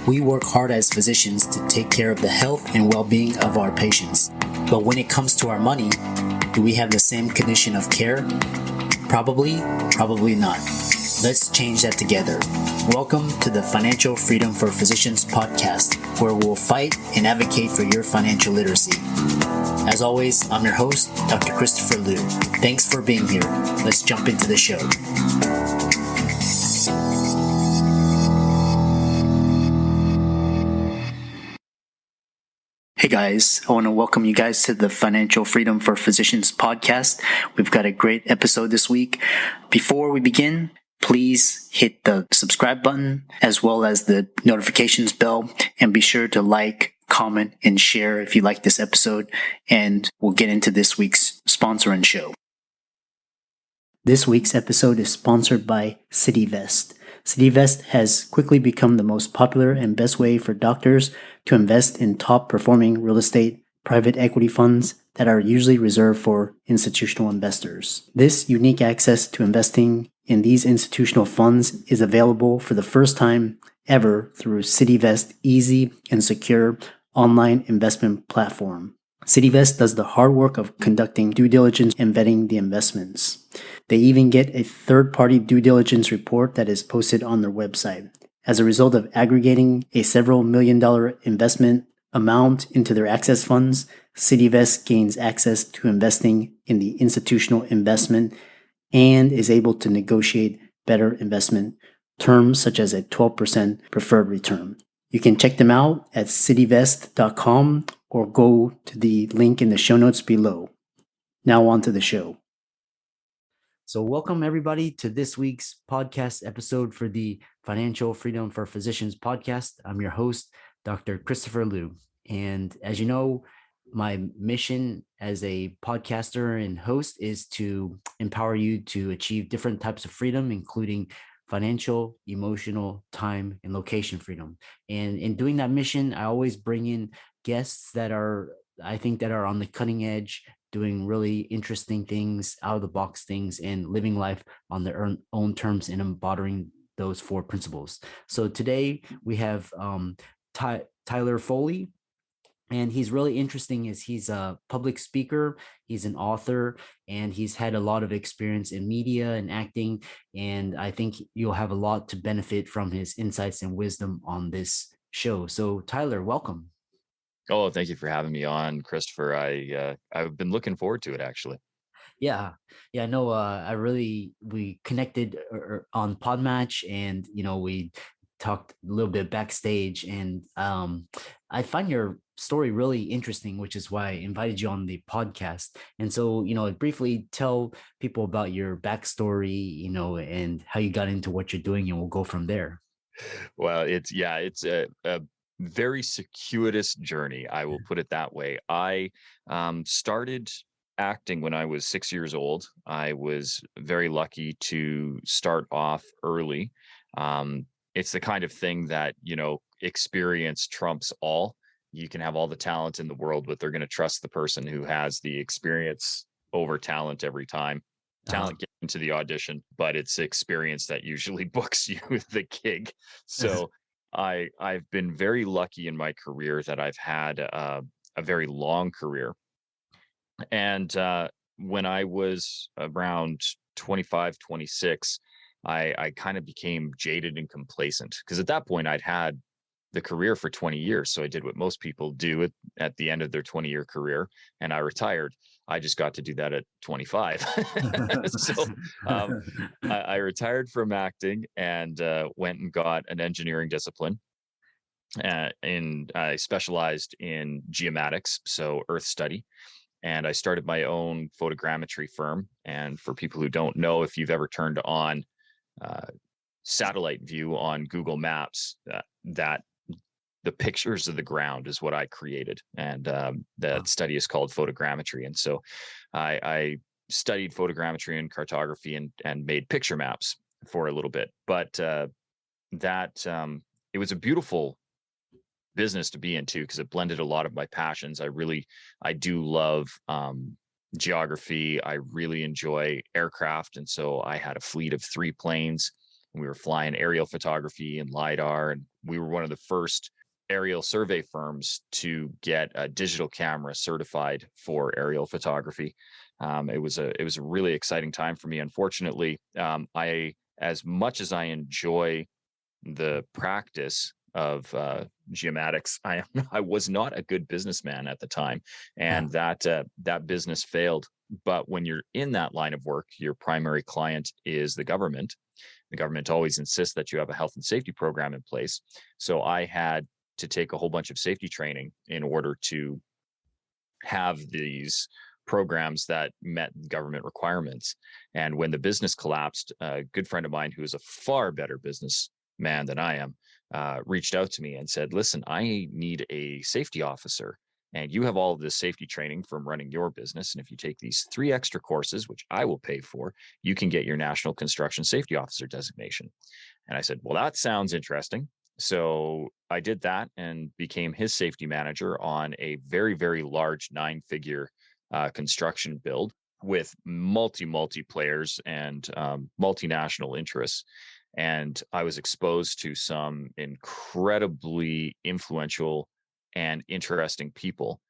We work hard as physicians to take care of the health and well-being of our patients. But when it comes to our money, do we have the same condition of care? Probably not. Let's change that together. Welcome to the Financial Freedom for Physicians podcast, where we'll fight and advocate for your financial literacy. As always, I'm your host, Dr. Christopher Liu. Thanks for being here. Let's jump into the show. Hey guys, I want to welcome you guys to the Financial Freedom for Physicians podcast. We've got a great episode this week. Before we begin, please hit the subscribe button as well as the notifications bell, and be sure to like, comment, and share if you like this episode, and we'll get into this week's sponsor and show. This week's episode is sponsored by CityVest. CityVest has quickly become the most popular and best way for doctors to invest in top-performing real estate private equity funds that are usually reserved for institutional investors. This unique access to investing in these institutional funds is available for the first time ever through CityVest's easy and secure online investment platform. CityVest does the hard work of conducting due diligence and vetting the investments. They even get a third-party due diligence report that is posted on their website. As a result of aggregating a several $million investment amount into their access funds, CityVest gains access to investing in the institutional investment and is able to negotiate better investment terms such as a 12% preferred return. You can check them out at cityvest.com or go to the link in the show notes below. Now on to the show. So welcome everybody to this week's podcast episode for the Financial Freedom for Physicians podcast. I'm your host, Dr. Christopher Liu. And as you know, my mission as a podcaster and host is to empower you to achieve different types of freedom, including financial, emotional, time, and location freedom. And in doing that mission, I always bring in guests that are on the cutting edge, doing really interesting things, out of the box things, and living life on their own terms and embodying those four principles. So today we have Tyler Foley. And he's really interesting as he's a public speaker, he's an author, and he's had a lot of experience in media and acting. And I think you'll have a lot to benefit from his insights and wisdom on this show. So Tyler, welcome. Oh, thank you for having me on, Christopher. I've been looking forward to it, actually. Yeah, I know. We connected on Podmatch, and we talked a little bit backstage, and I find your story really interesting, which is why I invited you on the podcast. And so, briefly tell people about your backstory, and how you got into what you're doing, and we'll go from there. Well, it's a very circuitous journey. I will put it that way. I started acting when I was 6 years old. I was very lucky to start off early. It's the kind of thing that, experience trumps all. You can have all the talent in the world, but they're going to trust the person who has the experience over talent every time. Talent gets into the audition, but it's experience that usually books you the gig. So I've been very lucky in my career that I've had a very long career. And when I was around 25, 26, I kind of became jaded and complacent, because at that point I'd had the career for 20 years. So I did what most people do at the end of their 20-year career, and I retired. I just got to do that at 25. So I retired from acting and went and got an engineering discipline. And I specialized in geomatics, so earth study. And I started my own photogrammetry firm. And for people who don't know, if you've ever turned on satellite view on Google Maps, that the pictures of the ground is what I created. And that study is called photogrammetry. And so I studied photogrammetry and cartography and made picture maps for a little bit. But it was a beautiful business to be in too, because it blended a lot of my passions. I do love geography. I really enjoy aircraft. And so I had a fleet of 3 planes We were flying aerial photography and LiDAR, and we were one of the first aerial survey firms to get a digital camera certified for aerial photography. It was a really exciting time for me. Unfortunately, I as much as I enjoy the practice of geomatics, I was not a good businessman at the time, Yeah. and that business failed. But when you're in that line of work, your primary client is the government. The government always insists that you have a health and safety program in place. So I had to take a whole bunch of safety training in order to have these programs that met government requirements. And when the business collapsed, a good friend of mine who is a far better businessman than I am reached out to me and said, listen, I need a safety officer. And you have all of this safety training from running your business. And if you take these 3 extra courses, which I will pay for, you can get your National Construction Safety Officer designation. And I said, well, that sounds interesting. So I did that and became his safety manager on a very, very large 9-figure construction build with multi players and multinational interests. And I was exposed to some incredibly influential and interesting people.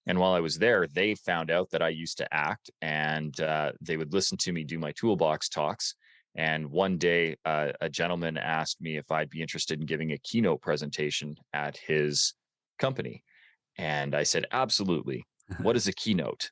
And while I was there, they found out that I used to act, and they would listen to me do my toolbox talks. And one day, a gentleman asked me if I'd be interested in giving a keynote presentation at his company. And I said, absolutely. What is a keynote?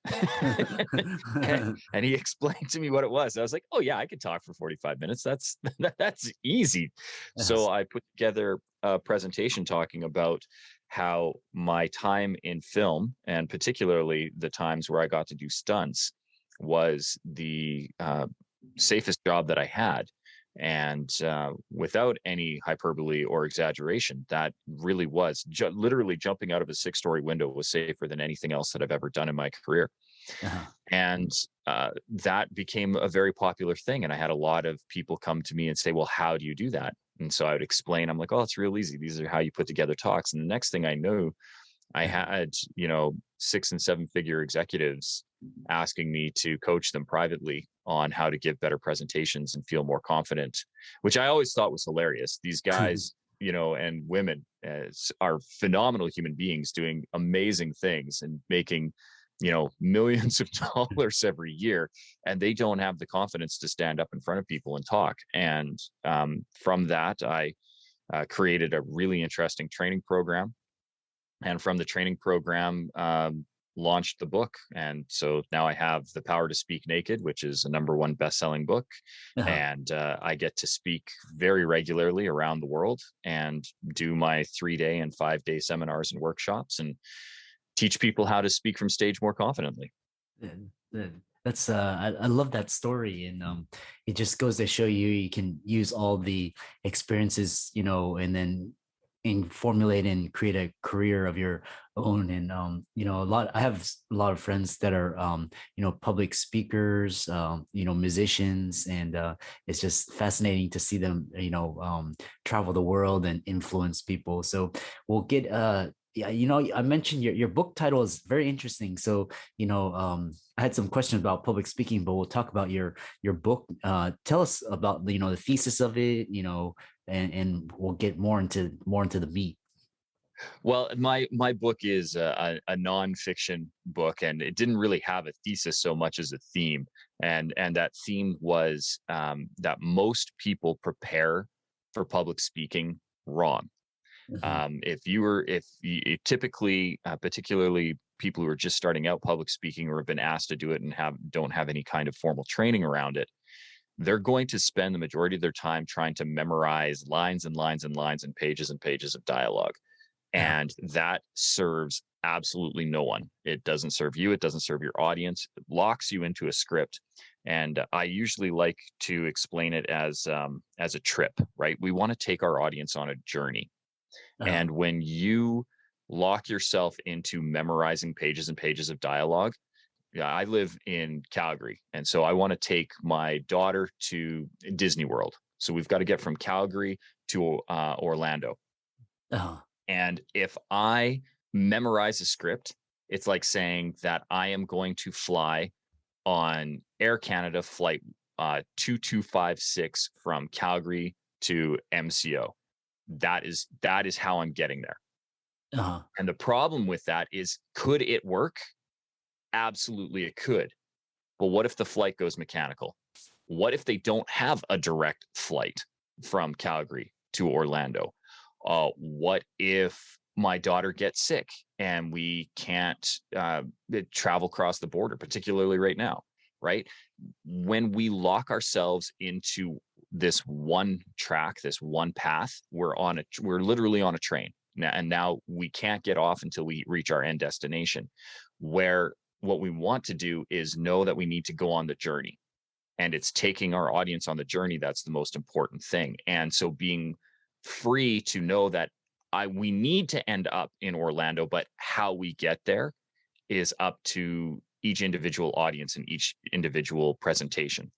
And he explained to me what it was. I was like, oh yeah, I could talk for 45 minutes. That's easy. So Yes. I put together a presentation talking about how my time in film, and particularly the times where I got to do stunts, was the safest job that I had. And without any hyperbole or exaggeration, that really was literally jumping out of a 6-story window was safer than anything else that I've ever done in my career. Uh-huh. And that became a very popular thing. And I had a lot of people come to me and say, well, how do you do that? And so I would explain, I'm like, oh, it's real easy. These are how you put together talks. And the next thing I knew, I had, 6 and 7-figure executives asking me to coach them privately on how to give better presentations and feel more confident, which I always thought was hilarious. These guys, and women are phenomenal human beings doing amazing things and making, millions of dollars every year. And they don't have the confidence to stand up in front of people and talk. And from that, I created a really interesting training program, and from the training program, launched the book. And so now I have The Power to Speak Naked, which is a #1 best-selling book. Uh-huh. And I get to speak very regularly around the world and do my 3-day and 5-day seminars and workshops and teach people how to speak from stage more confidently. That's I love that story, and it just goes to show you can use all the experiences, and then formulate and create a career of your own. And I have a lot of friends that are public speakers, musicians, and it's just fascinating to see them travel the world and influence people. So we'll get yeah, I mentioned your book title is very interesting. So, I had some questions about public speaking, but we'll talk about your book. Tell us about the thesis of it, and we'll get more into the meat. Well, my book is a nonfiction book, and it didn't really have a thesis so much as a theme. And that theme was that most people prepare for public speaking wrong. Mhm. If you typically, particularly people who are just starting out public speaking or have been asked to do it and don't have any kind of formal training around it, they're going to spend the majority of their time trying to memorize lines and lines and lines and pages of dialogue. Yeah. And that serves absolutely no one. It doesn't serve you. It doesn't serve your audience. It locks you into a script. And I usually like to explain it as a trip, right? We want to take our audience on a journey. Uh, And when you lock yourself into memorizing pages and pages of dialogue, yeah, I live in Calgary. And so I want to take my daughter to Disney World. So we've got to get from Calgary to Orlando. uh, And if I memorize a script, it's like saying that I am going to fly on Air Canada flight 2256 from Calgary to MCO. That is how I'm getting there. Uh-huh. And the problem with that is, could it work? Absolutely, it could. But what if the flight goes mechanical? What if they don't have a direct flight from Calgary to Orlando? What if my daughter gets sick and we can't travel across the border, particularly right now, right? When we lock ourselves into this one track, this one path, we're literally on a train. And now we can't get off until we reach our end destination, where what we want to do is know that we need to go on the journey, and it's taking our audience on the journey that's the most important thing. And so being free to know that we need to end up in Orlando, but how we get there is up to each individual audience and each individual presentation.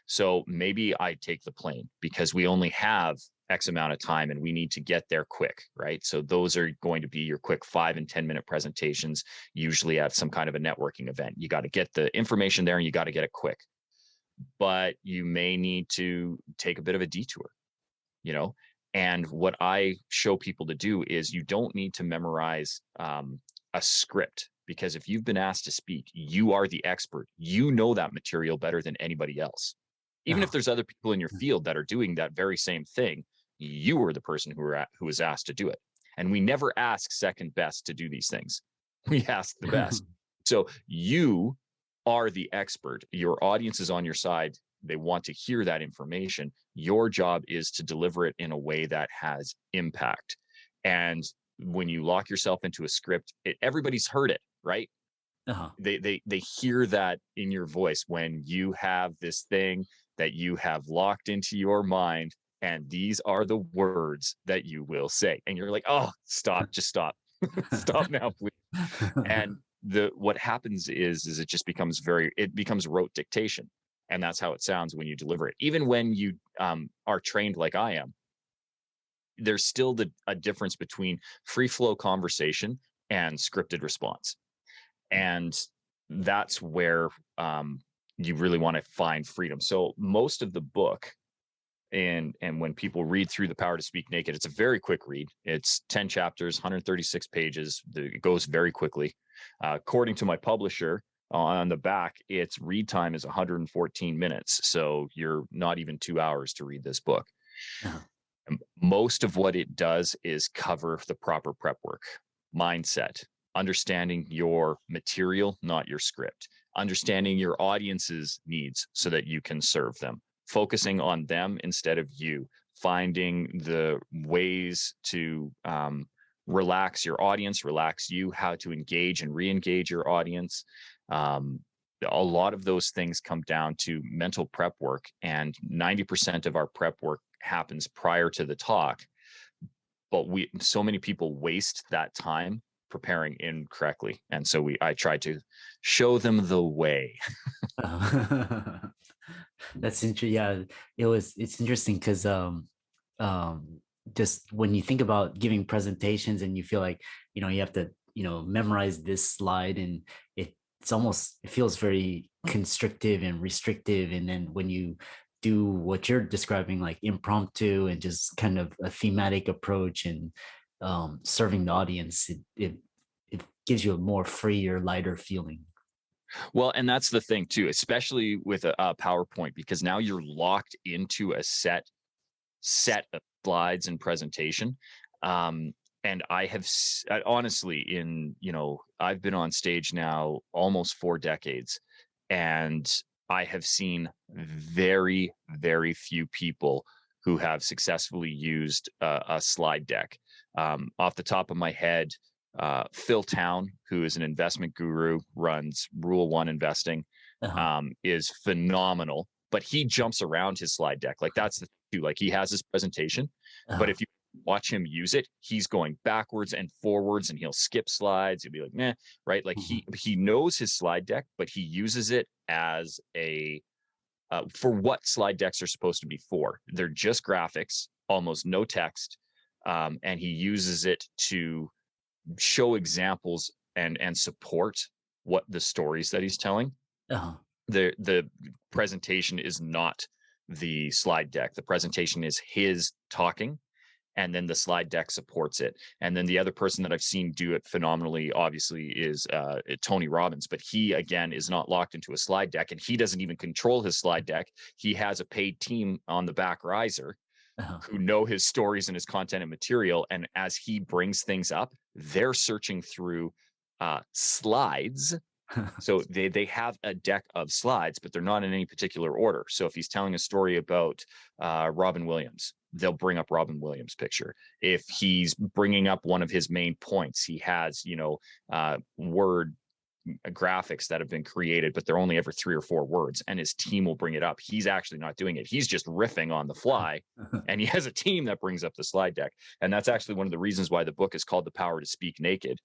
So maybe I take the plane because we only have X amount of time and we need to get there quick, right? So those are going to be your quick 5 and 10 minute presentations, usually at some kind of a networking event. You got to get the information there and you got to get it quick. But you may need to take a bit of a detour, you know? And what I show people to do is, you don't need to memorize a script, because if you've been asked to speak, you are the expert. You know that material better than anybody else. Even if Uh-huh. there's other people in your field that are doing that very same thing, you are the person who was asked to do it. And we never ask second best to do these things. We ask the best. So you are the expert. Your audience is on your side. They want to hear that information. Your job is to deliver it in a way that has impact. And when you lock yourself into a script, everybody's heard it, right? Uh-huh. They hear that in your voice when you have this thing that you have locked into your mind, and these are the words that you will say, and you're like, oh, stop, just stop. Stop now, please. And what happens is it just becomes it becomes rote dictation, and that's how it sounds when you deliver it. Even when you are trained like I am, there's still a difference between free flow conversation and scripted response. And that's where you really want to find freedom. So most of the book, and when people read through The Power to Speak Naked, it's a very quick read. It's 10 chapters, 136 pages. It goes very quickly. According to my publisher, on the back, its read time is 114 minutes. So you're not even 2 hours to read this book. Uh-huh. Most of what it does is cover the proper prep work, mindset, understanding your material, not your script, understanding your audience's needs so that you can serve them, focusing on them instead of you, finding the ways to relax your audience, relax you, how to engage and re-engage your audience. A lot of those things come down to mental prep work, and 90% of our prep work happens prior to the talk. But so many people waste that time preparing incorrectly, and so I try to show them the way. That's interesting. Yeah, it's interesting because um just when you think about giving presentations and you feel like, you have to, memorize this slide, and it feels very constrictive and restrictive. And then when you do what you're describing, like impromptu and just kind of a thematic approach, and serving the audience, it gives you a more freer, lighter feeling. Well, and that's the thing too, especially with a PowerPoint, because now you're locked into a set of slides and presentation. And I have honestly, I've been on stage now almost 4 decades, and I have seen very, very few people who have successfully used a slide deck. Off the top of my head, Phil Town, who is an investment guru, runs Rule One Investing, Uh-huh. is phenomenal. But he jumps around his slide deck. Like, that's the thing. Like, he has his presentation, but Uh-huh. if you watch him use it, he's going backwards and forwards, and he'll skip slides. He'll be like, meh, right? Like, Mhm. he knows his slide deck, but he uses it as for what slide decks are supposed to be for. They're just graphics, almost no text, and he uses it to show examples and support what the stories that he's telling. Uh-huh. The presentation is not the slide deck. The presentation is his talking, and then the slide deck supports it. And then the other person that I've seen do it phenomenally, obviously, is Tony Robbins. But he, again, is not locked into a slide deck, and he doesn't even control his slide deck. He has a paid team on the back riser who know his stories and his content and material. And as he brings things up, they're searching through slides. So they have a deck of slides, but they're not in any particular order. So if he's telling a story about Robin Williams, they'll bring up Robin Williams' picture. If he's bringing up one of his main points, he has, word graphics that have been created, but they're only ever 3 or 4 words, and his team will bring it up. He's actually not doing it. He's just riffing on the fly, and he has a team that brings up the slide deck. And that's actually one of the reasons why the book is called The Power to Speak Naked,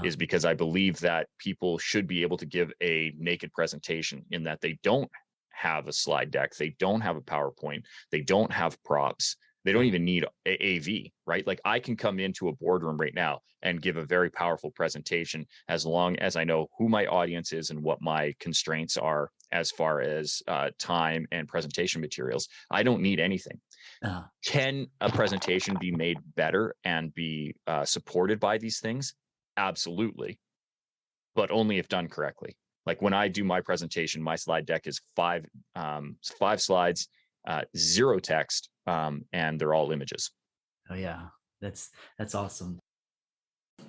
is because I believe that people should be able to give a naked presentation, in that they don't have a slide deck, they don't have a PowerPoint, they don't have props, they don't even need AV, right? Like, I can come into a boardroom right now and give a very powerful presentation, as long as I know who my audience is and what my constraints are as far as time and presentation materials. I don't need anything. Can a presentation be made better and be supported by these things? Absolutely, but only if done correctly. Like, when I do my presentation, my slide deck is five slides, 0 text, and they're all images. Oh yeah, that's awesome.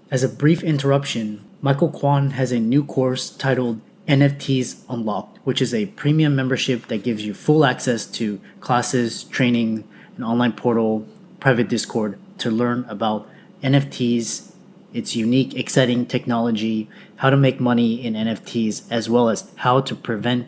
As a brief interruption, Michael Kwan has a new course titled NFTs Unlocked, which is a premium membership that gives you full access to classes, training, an online portal, private Discord to learn about NFTs, its unique, exciting technology, how to make money in NFTs, as well as how to prevent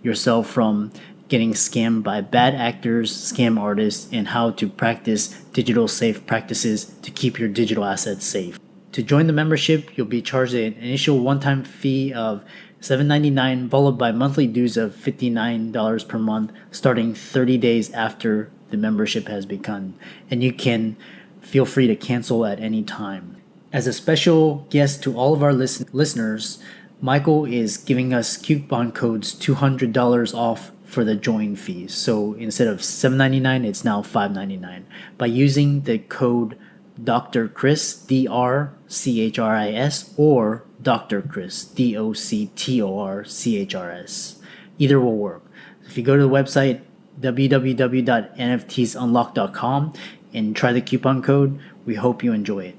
yourself from getting scammed by bad actors, scam artists, and how to practice digital safe practices to keep your digital assets safe. To join the membership, you'll be charged an initial one-time fee of $7.99, followed by monthly dues of $59 per month, starting 30 days after the membership has begun. And you can feel free to cancel at any time. As a special guest to all of our listeners, Michael is giving us coupon codes $200 off for the join fees. So instead of $7.99, it's now $5.99 by using the code Dr. Chris, DRCHRIS, or Dr. Chris, DOCTORCHRS. Either will work. If you go to the website www.nftsunlock.com and try the coupon code, we hope you enjoy it.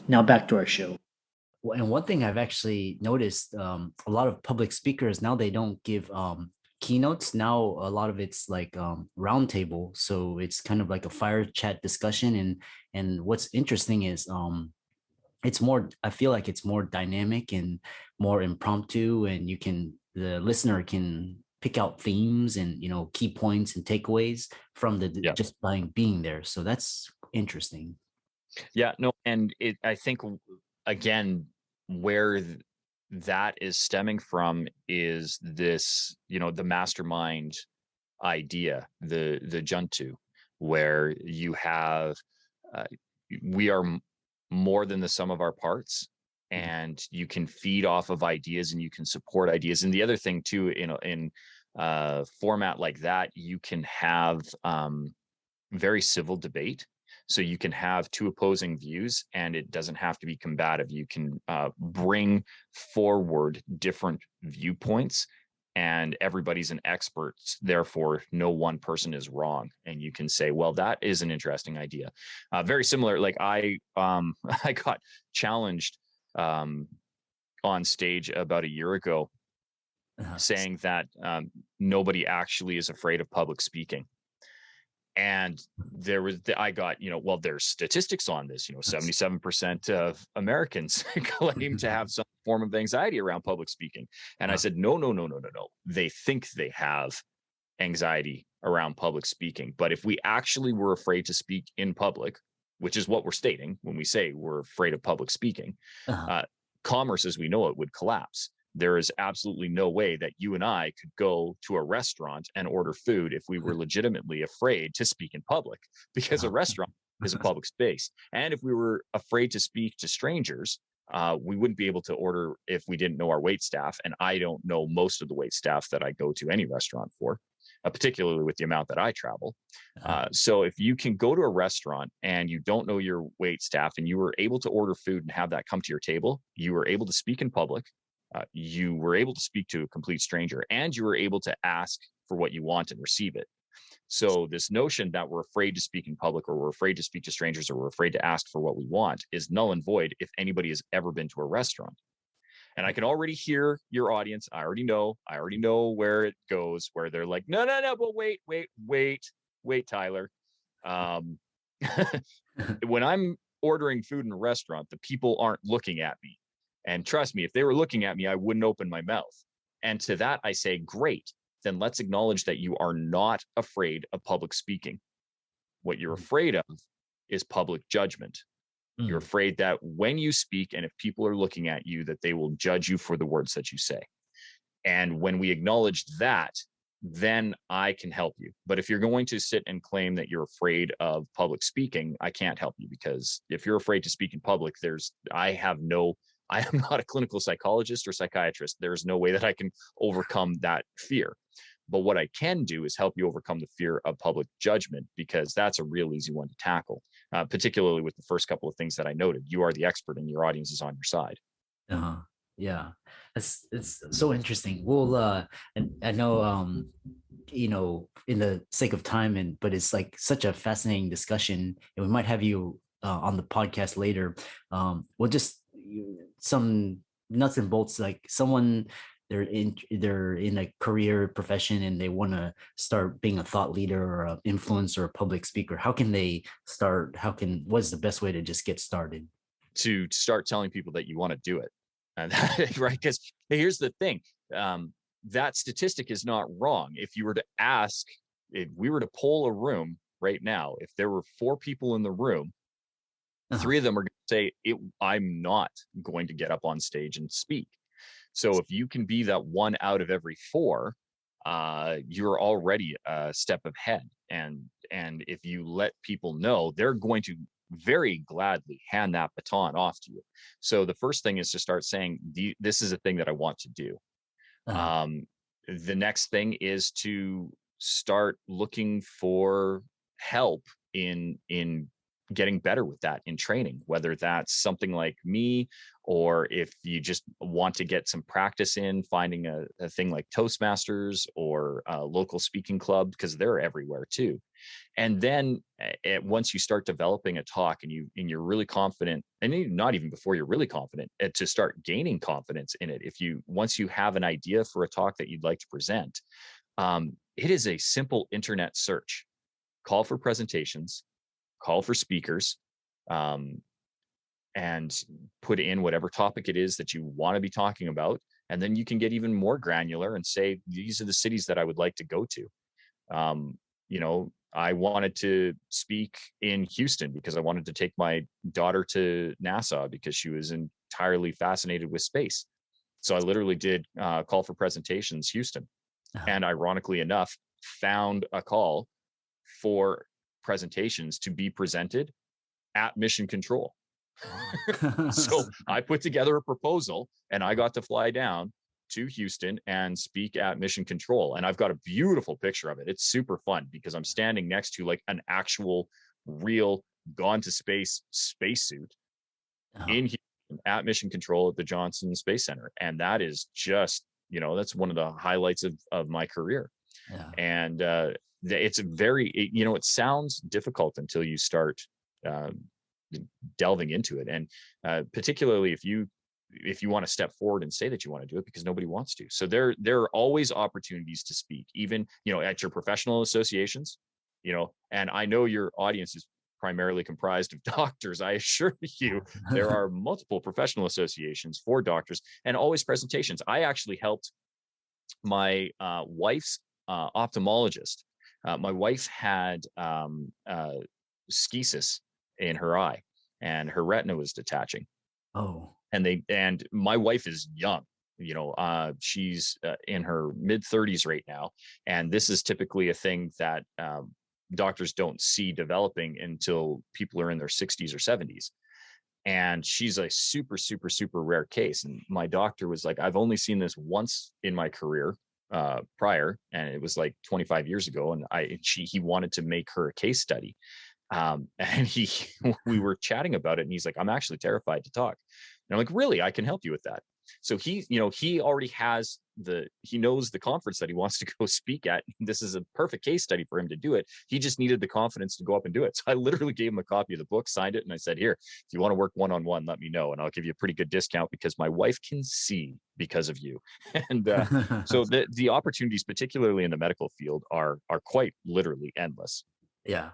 Now back to our show. And one thing I've actually noticed, a lot of public speakers now, they don't give keynotes. Now a lot of it's like roundtable, so it's kind of like a fire chat discussion. And what's interesting is it's more, I feel like it's more dynamic and more impromptu, and the listener can pick out themes and key points and takeaways from just by being there. So that's interesting. Yeah, no, and I think, again, where that is stemming from is this, the mastermind idea, the Juntu, where you have we are more than the sum of our parts, and you can feed off of ideas and you can support ideas. And the other thing too, in format like that, you can have very civil debate. So you can have 2 opposing views, and it doesn't have to be combative. You can bring forward different viewpoints, and everybody's an expert. Therefore, no one person is wrong. And you can say, well, that is an interesting idea. Very similar. Like, I got challenged on stage about a year ago, saying that nobody actually is afraid of public speaking. And I got, well, there's statistics on this, 77% of Americans claim to have some form of anxiety around public speaking. And I said, no. They think they have anxiety around public speaking. But if we actually were afraid to speak in public, which is what we're stating when we say we're afraid of public speaking, commerce as we know it would collapse. There is absolutely no way that you and I could go to a restaurant and order food if we were legitimately afraid to speak in public, because a restaurant is a public space. And if we were afraid to speak to strangers, we wouldn't be able to order if we didn't know our wait staff. And I don't know most of the wait staff that I go to any restaurant for, particularly with the amount that I travel. So if you can go to a restaurant and you don't know your wait staff and you were able to order food and have that come to your table, you were able to speak in public, you were able to speak to a complete stranger, and you were able to ask for what you want and receive it. So this notion that we're afraid to speak in public, or we're afraid to speak to strangers, or we're afraid to ask for what we want is null and void if anybody has ever been to a restaurant. And I can already hear your audience. I already know where it goes, where they're like, no, but wait, Tyler. When I'm ordering food in a restaurant, the people aren't looking at me. And trust me, if they were looking at me, I wouldn't open my mouth. And to that, I say, great. Then let's acknowledge that you are not afraid of public speaking. What you're afraid of is public judgment. You're afraid that when you speak, and if people are looking at you, that they will judge you for the words that you say. And when we acknowledge that, then I can help you. But if you're going to sit and claim that you're afraid of public speaking, I can't help you, because if you're afraid to speak in public, I am not a clinical psychologist or psychiatrist. There's no way that I can overcome that fear. But what I can do is help you overcome the fear of public judgment, because that's a real easy one to tackle, particularly with the first couple of things that I noted. You are the expert and your audience is on your side. Yeah, it's so interesting. Well, and I know, in the sake of time, but it's like such a fascinating discussion, and we might have you on the podcast later. We'll just some nuts and bolts, like someone they're in a career profession and they want to start being a thought leader or an influencer or a public speaker. How can they start? What's the best way to just get started? To start telling people that you want to do it. And right, because here's the thing, that statistic is not wrong. If you were to ask, if we were to poll a room right now, if there were 4 people in the room, 3 of them are going to say, I'm not going to get up on stage and speak. So if you can be that 1 out of every 4, you're already a step ahead. And if you let people know, they're going to very gladly hand that baton off to you. So the first thing is to start saying, this is a thing that I want to do. The next thing is to start looking for help in getting better with that in training, whether that's something like me, or if you just want to get some practice in finding a thing like Toastmasters or a local speaking club, because they're everywhere too. And then once you start developing a talk and you're really confident, and not even before you're really confident, to start gaining confidence in it. Once you have an idea for a talk that you'd like to present, it is a simple internet search. Call for presentations, call for speakers, and put in whatever topic it is that you want to be talking about. And then you can get even more granular and say, these are the cities that I would like to go to. I wanted to speak in Houston because I wanted to take my daughter to NASA because she was entirely fascinated with space. So I literally did call for presentations, Houston. And ironically enough, found a call for presentations to be presented at Mission Control. So I put together a proposal and I got to fly down to Houston and speak at Mission Control. And I've got a beautiful picture of it. It's super fun because I'm standing next to like an actual real gone to space spacesuit in Houston at Mission Control at the Johnson Space Center. And that is just, that's one of the highlights of my career. Yeah. And it's it sounds difficult until you start delving into it. And particularly if you want to step forward and say that you want to do it, because nobody wants to. So there are always opportunities to speak, even, at your professional associations, and I know your audience is primarily comprised of doctors. I assure you, there are multiple professional associations for doctors and always presentations. I actually helped my wife's ophthalmologist. My wife had schisis in her eye and her retina was detaching. And my wife is young, she's in her mid 30s right now. And this is typically a thing that doctors don't see developing until people are in their 60s or 70s. And she's a super, super, super rare case. And my doctor was like, I've only seen this once in my career prior, and it was like 25 years ago. And he wanted to make her a case study. And we were chatting about it, and he's like, I'm actually terrified to talk. And I'm like, really? I can help you with that. So he already he knows the conference that he wants to go speak at. This is a perfect case study for him to do it. He just needed the confidence to go up and do it. So I literally gave him a copy of the book, signed it, and I said, here, if you want to work one-on-one, let me know, and I'll give you a pretty good discount because my wife can see because of you. And so the opportunities, particularly in the medical field, are quite literally endless. Yeah.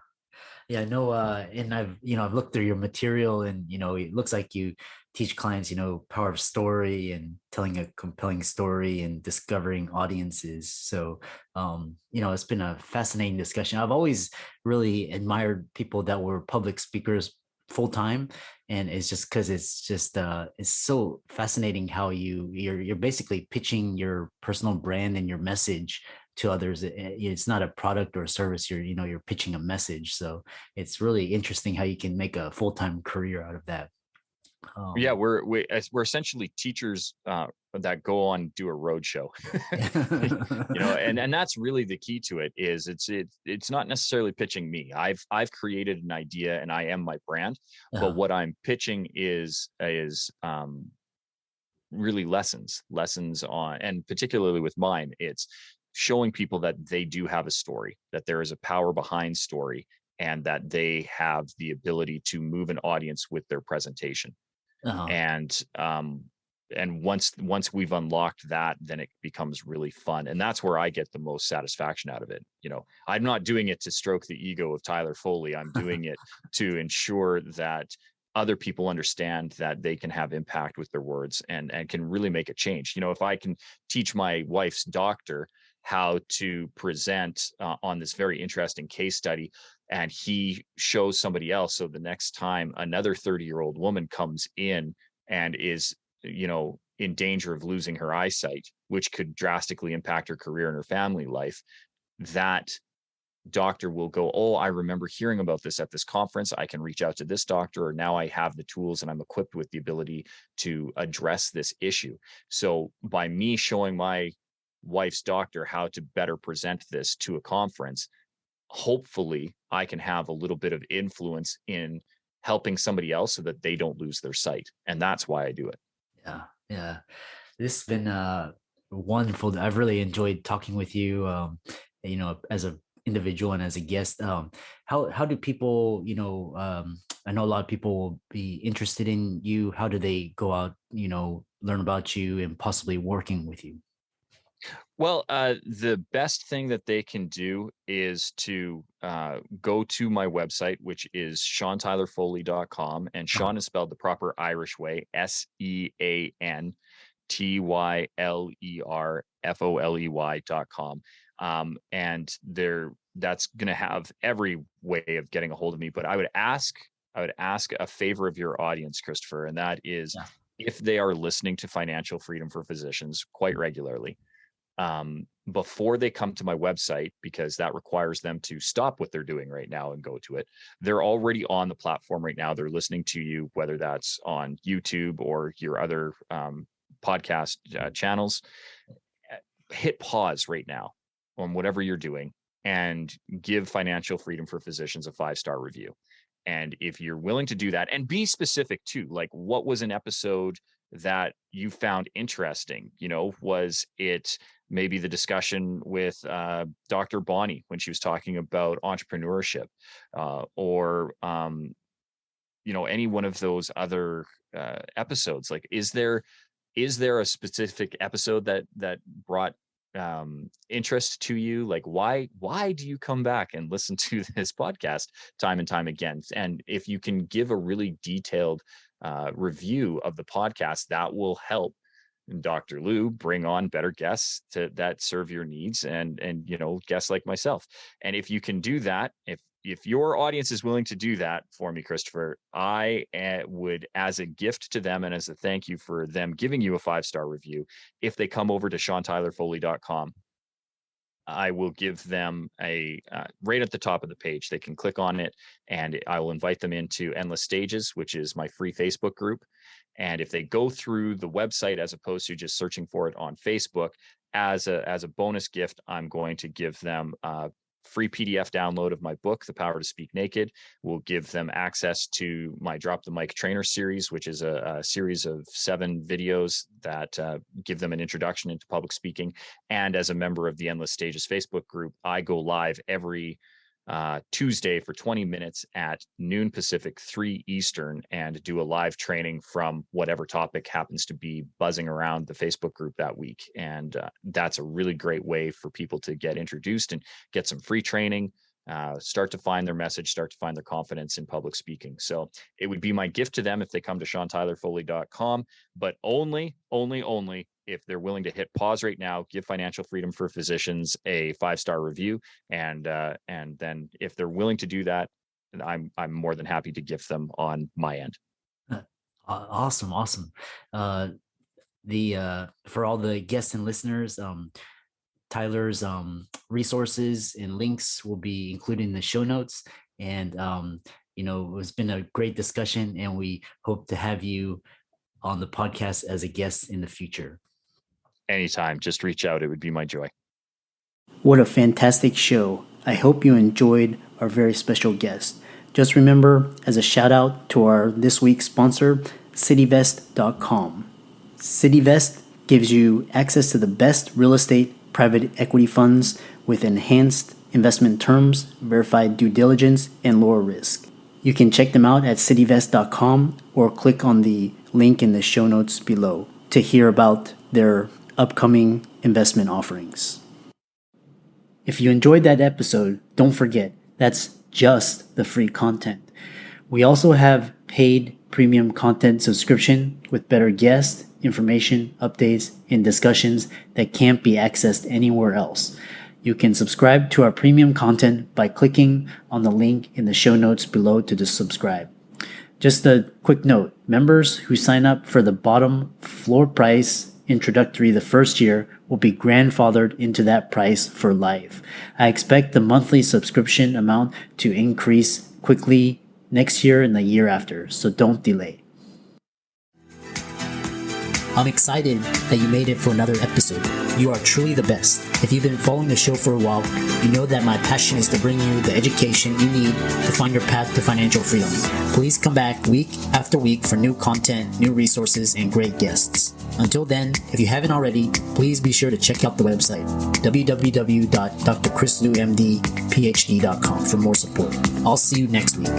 Yeah, no, and I've looked through your material, and it looks like you teach clients, power of story and telling a compelling story and discovering audiences. So, it's been a fascinating discussion. I've always really admired people that were public speakers full time, and it's just because it's so fascinating how you're basically pitching your personal brand and your message to others. It's not a product or a service. You're pitching a message. So it's really interesting how you can make a full-time career out of that. Yeah, we're essentially teachers that go on do a road show. And that's really the key to it. Is it's not necessarily pitching me. I've created an idea and I am my brand, but what I'm pitching is really lessons on, and particularly with mine, it's showing people that they do have a story, that there is a power behind story, and that they have the ability to move an audience with their presentation. And once we've unlocked that, then it becomes really fun. And that's where I get the most satisfaction out of it. I'm not doing it to stroke the ego of Tyler Foley. I'm doing it to ensure that other people understand that they can have impact with their words and can really make a change. If I can teach my wife's doctor how to present on this very interesting case study, and he shows somebody else, so the next time another 30-year-old woman comes in and is in danger of losing her eyesight, which could drastically impact her career and her family life, that doctor will go, oh, I remember hearing about this at this conference. I can reach out to this doctor, or now I have the tools and I'm equipped with the ability to address this issue. So by me showing my wife's doctor how to better present this to a conference, hopefully I can have a little bit of influence in helping somebody else so that they don't lose their sight. And that's why I do it. Yeah. This has been wonderful. I've really enjoyed talking with you, as an individual and as a guest. How do people, I know a lot of people will be interested in you. How do they go out, learn about you and possibly working with you? Well, the best thing that they can do is to go to my website, which is SeanTylerFoley.com. And Sean is spelled the proper Irish way, SeanTylerFoley.com. And that's going to have every way of getting a hold of me. But I would ask a favor of your audience, Christopher, and that is if they are listening to Financial Freedom for Physicians quite regularly, before they come to my website, because that requires them to stop what they're doing right now and go to it. They're already on the platform right now. They're listening to you, whether that's on YouTube or your other podcast channels. Hit pause right now on whatever you're doing and give Financial Freedom for Physicians a 5-star review. And if you're willing to do that, and be specific too, like what was an episode that you found interesting? Was it maybe the discussion with Dr. Bonnie when she was talking about entrepreneurship, or any one of those other episodes? Like, is there a specific episode that brought interest to you? Like, why do you come back and listen to this podcast time and time again? And if you can give a really detailed review of the podcast, that will help Dr. Lou bring on better guests that serve your needs, and guests like myself. And if you can do that, if your audience is willing to do that for me, Christopher, I would, as a gift to them and as a thank you for them giving you a 5-star review, if they come over to SeanTylerFoley.com I will give them a right at the top of the page. They can click on it, and I will invite them into Endless Stages, which is my free Facebook group. And if they go through the website as opposed to just searching for it on Facebook, as a bonus gift, I'm going to give them a free PDF download of my book, The Power to Speak Naked. We'll give them access to my Drop the Mic Trainer series, which is a series of 7 videos that give them an introduction into public speaking. And as a member of the Endless Stages Facebook group, I go live every Tuesday for 20 minutes at noon Pacific, 3 Eastern, and do a live training from whatever topic happens to be buzzing around the Facebook group that week. And that's a really great way for people to get introduced and get some free training, start to find their message, start to find their confidence in public speaking. So it would be my gift to them if they come to SeanTylerFoley.com, but only if they're willing to hit pause right now, give Financial Freedom for Physicians a 5-star review, and then if they're willing to do that, I'm more than happy to gift them on my end. Awesome. For all the guests and listeners, Tyler's resources and links will be included in the show notes. And it's been a great discussion, and we hope to have you on the podcast as a guest in the future. Anytime, just reach out. It would be my joy. What a fantastic show. I hope you enjoyed our very special guest. Just remember, as a shout out to our this week's sponsor, cityvest.com. Cityvest gives you access to the best real estate private equity funds with enhanced investment terms, verified due diligence, and lower risk. You can check them out at cityvest.com or click on the link in the show notes below to hear about their upcoming investment offerings. If you enjoyed that episode, don't forget, that's just the free content. We also have paid premium content subscription with better guests, information, updates, and discussions that can't be accessed anywhere else. You can subscribe to our premium content by clicking on the link in the show notes below to subscribe. Just a quick note, members who sign up for the bottom floor price introductory the first year will be grandfathered into that price for life. I expect the monthly subscription amount to increase quickly next year and the year after, so don't delay. I'm excited that you made it for another episode. You are truly the best. If you've been following the show for a while, you know that my passion is to bring you the education you need to find your path to financial freedom. Please come back week after week for new content, new resources, and great guests. Until then, if you haven't already, please be sure to check out the website, www.drchrislumdphd.com for more support. I'll see you next week.